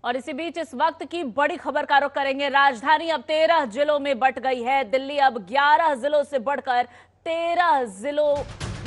और इसी बीच इस वक्त की बड़ी खबर का रुख करेंगे। राजधानी अब 13 जिलों में बंट गई है। दिल्ली अब 11 जिलों से बढ़कर 13 जिलों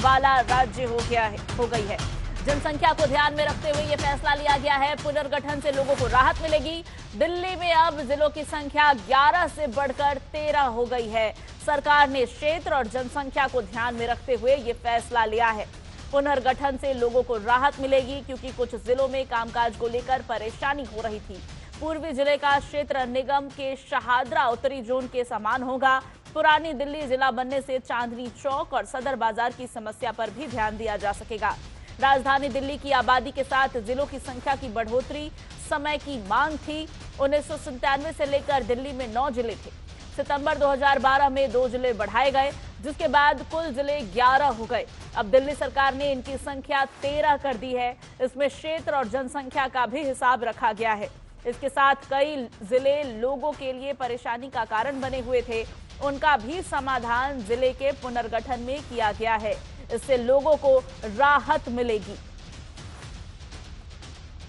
वाला राज्य हो गई है। जनसंख्या को ध्यान में रखते हुए यह फैसला लिया गया है। पुनर्गठन से लोगों को राहत मिलेगी। दिल्ली में अब जिलों की संख्या 11 से बढ़कर 13 हो गई है। सरकार ने क्षेत्र और जनसंख्या को ध्यान में रखते हुए यह फैसला लिया है। पुनर्गठन से लोगों को राहत मिलेगी क्योंकि कुछ जिलों में कामकाज को लेकर परेशानी हो रही थी। पूर्वी जिले का क्षेत्र निगम के शहादरा उत्तरी जोन के समान होगा। पुरानी दिल्ली जिला बनने से चांदनी चौक और सदर बाजार की समस्या पर भी ध्यान दिया जा सकेगा। राजधानी दिल्ली की आबादी के साथ जिलों की संख्या की बढ़ोतरी समय की मांग थी। 1997 से लेकर दिल्ली में 9 जिले थे। सितंबर 2012 में 2 जिले बढ़ाए गए, जिसके बाद कुल जिले 11 हो गए। अब दिल्ली सरकार ने इनकी संख्या 13 कर दी है। इसमें क्षेत्र और जनसंख्या का भी हिसाब रखा गया है। इसके साथ कई जिले लोगों के लिए परेशानी का कारण बने हुए थे, उनका भी समाधान जिले के पुनर्गठन में किया गया है। इससे लोगों को राहत मिलेगी।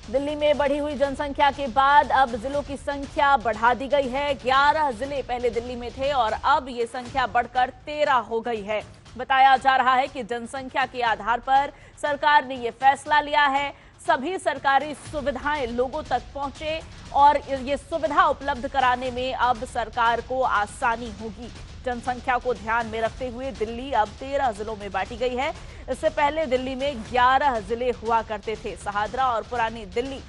दिल्ली में बढ़ी हुई जनसंख्या के बाद अब जिलों की संख्या बढ़ा दी गई है। 11 जिले पहले दिल्ली में थे और अब ये संख्या बढ़कर 13 हो गई है। बताया जा रहा है कि जनसंख्या के आधार पर सरकार ने ये फैसला लिया है। सभी सरकारी सुविधाएं लोगों तक पहुंचे और ये सुविधा उपलब्ध कराने में अब सरकार को आसानी होगी। जनसंख्या को ध्यान में रखते हुए दिल्ली अब 13 जिलों में बांटी गई है। इससे पहले दिल्ली में 11 जिले हुआ करते थे। शहादरा और पुरानी दिल्ली,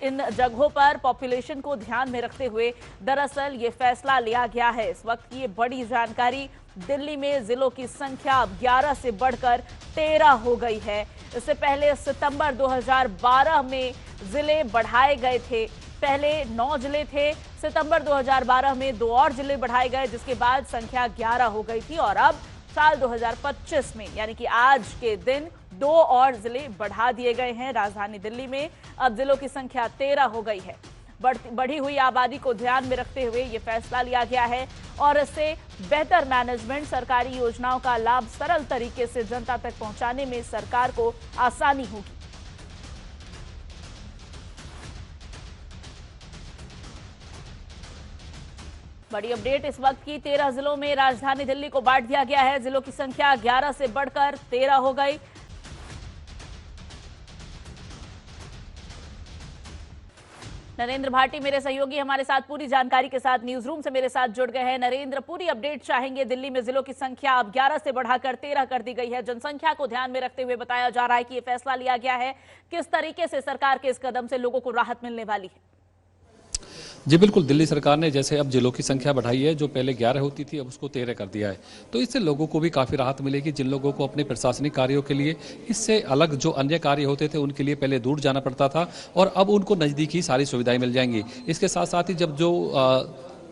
इन जगहों पर पॉपुलेशन को ध्यान में रखते हुए दरअसल ये फैसला लिया गया है। इस वक्त की ये बड़ी जानकारी। दिल्ली में जिलों की संख्या अब 11 से बढ़कर 13 हो गई है। इससे पहले सितंबर 2012 में जिले बढ़ाए गए थे। पहले 9 जिले थे। सितंबर 2012 में 2 और जिले बढ़ाए गए, जिसके बाद संख्या 11 हो गई थी। और अब साल 2025 में यानी कि आज के दिन 2 और जिले बढ़ा दिए गए हैं। राजधानी दिल्ली में अब जिलों की संख्या 13 हो गई है। बढ़ी हुई आबादी को ध्यान में रखते हुए यह फैसला लिया गया है और इससे बेहतर मैनेजमेंट, सरकारी योजनाओं का लाभ सरल तरीके से जनता तक पहुंचाने में सरकार को आसानी होगी। बड़ी अपडेट इस वक्त की। 13 जिलों में राजधानी दिल्ली को बांट दिया गया है। जिलों की संख्या 11 से बढ़कर 13 हो गई। नरेंद्र भाटी मेरे सहयोगी हमारे साथ पूरी जानकारी के साथ न्यूज रूम से मेरे साथ जुड़ गए हैं। नरेंद्र, पूरी अपडेट चाहेंगे। दिल्ली में जिलों की संख्या अब 11 से बढ़ाकर 13 कर दी गई है। जनसंख्या को ध्यान में रखते हुए बताया जा रहा है कि यह फैसला लिया गया है। किस तरीके से सरकार के इस कदम से लोगों को राहत मिलने वाली है? जी बिल्कुल, दिल्ली सरकार ने जैसे अब जिलों की संख्या बढ़ाई है, जो पहले 11 होती थी अब उसको 13 कर दिया है, तो इससे लोगों को भी काफ़ी राहत मिलेगी। जिन लोगों को अपने प्रशासनिक कार्यों के लिए इससे अलग जो अन्य कार्य होते थे उनके लिए पहले दूर जाना पड़ता था और अब उनको नज़दीक ही सारी सुविधाएं मिल जाएंगी। इसके साथ साथ ही जब जो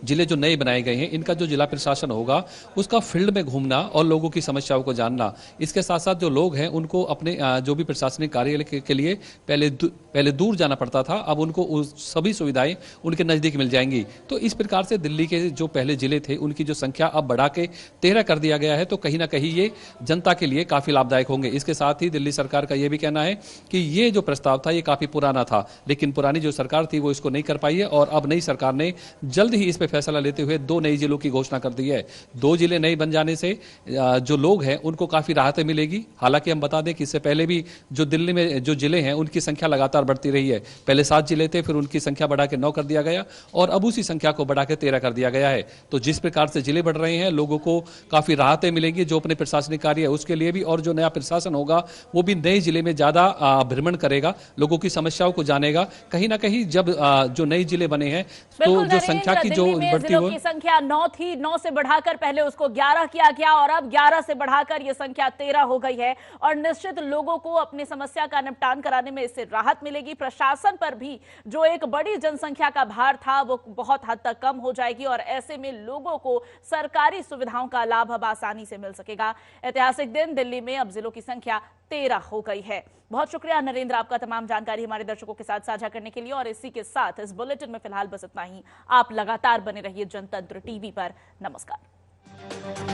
जिले जो नए बनाए गए हैं, इनका जो जिला प्रशासन होगा उसका फील्ड में घूमना और लोगों की समस्याओं को जानना, इसके साथ साथ जो लोग हैं उनको अपने जो भी प्रशासनिक कार्यालय के लिए पहले दूर जाना पड़ता था, अब उनको सभी सुविधाएं उनके नज़दीक मिल जाएंगी। तो इस प्रकार से दिल्ली के जो पहले जिले थे उनकी जो संख्या अब बढ़ा के 13 कर दिया गया है, तो कहीं ना कहीं ये जनता के लिए काफ़ी लाभदायक होंगे। इसके साथ ही दिल्ली सरकार का ये भी कहना है कि ये जो प्रस्ताव था ये काफ़ी पुराना था, लेकिन पुरानी जो सरकार थी वो इसको नहीं कर पाई है और अब नई सरकार ने जल्द ही इस पर फैसला लेते हुए 2 नई जिलों की घोषणा कर दी है। 2 जिले नए बन जाने से जो लोग हैं उनको काफी राहतें मिलेगी। हालांकि हम बता दें कि इससे पहले भी जो दिल्ली में जो जिले हैं उनकी संख्या लगातार बढ़ती रही है। पहले 7 जिले थे, फिर उनकी संख्या बढ़ा के 9 कर दिया गया और अब उसी संख्या को बढ़ा के 13 कर दिया गया है। तो जिस प्रकार से जिले बढ़ रहे हैं, लोगों को काफी राहतें मिलेंगी जो अपने प्रशासनिक कार्य है उसके लिए भी, और जो नया प्रशासन होगा वो भी नए जिले में ज्यादा भ्रमण करेगा, लोगों की समस्याओं को जानेगा। कहीं ना कहीं जब जो नए जिले बने हैं तो जो संख्या की जो बढ़ती की संख्या 9 थी, 9 से बढ़ाकर पहले उसको 11 किया गया और अब 11 से बढ़ाकर यह संख्या 13 हो गई है। और निश्चित लोगों को अपनी समस्या का निपटान कराने में इससे राहत मिलेगी। प्रशासन पर भी जो एक बड़ी जनसंख्या का भार था वो बहुत हद तक कम हो जाएगी और ऐसे में लोगों को सरकारी सुविधाओं का लाभ अब आसानी से मिल सकेगा। ऐतिहासिक दिन, दिल्ली में अब जिलों की संख्या 13 हो गई है। बहुत शुक्रिया नरेंद्र, आपका तमाम जानकारी हमारे दर्शकों के साथ साझा करने के लिए। और इसी के साथ इस बुलेटिन में फिलहाल बस इतना ही। आप लगातार बने रहिए जनतंत्र टीवी पर। नमस्कार।